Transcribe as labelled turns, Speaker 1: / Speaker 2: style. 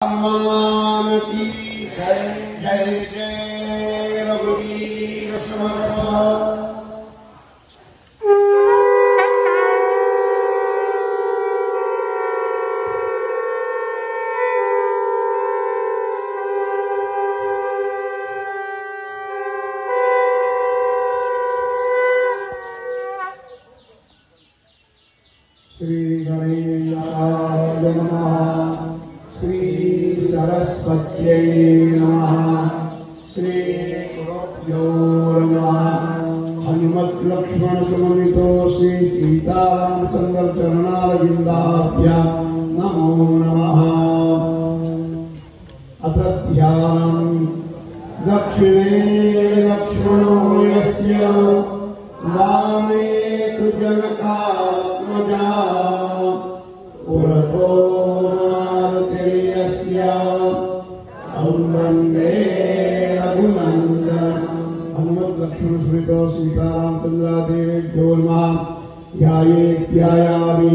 Speaker 1: हनुमान की जय। जय जय रघुवीर समर्थ। श्री गणेशाय नमः। श्री सरस्वत्यै नमः। श्री गुरुभ्यो नमः। हनुमत् लक्ष्मण समन्वितो श्री सीतारामचंद्र चरणारविन्दाभ्यां नमो नमः। अथ ध्यानम्। दक्षिणे लक्ष्मणो यस्य वामे तु जनकात्मजा पुरतो मारुतिर्यस्य तं वन्दे रघुनन्दनम्। हनुमत् लक्ष्मण स्मृतो सीतारामचन्द्रादेवेभ्यो नमः। ध्यायेत्यायामि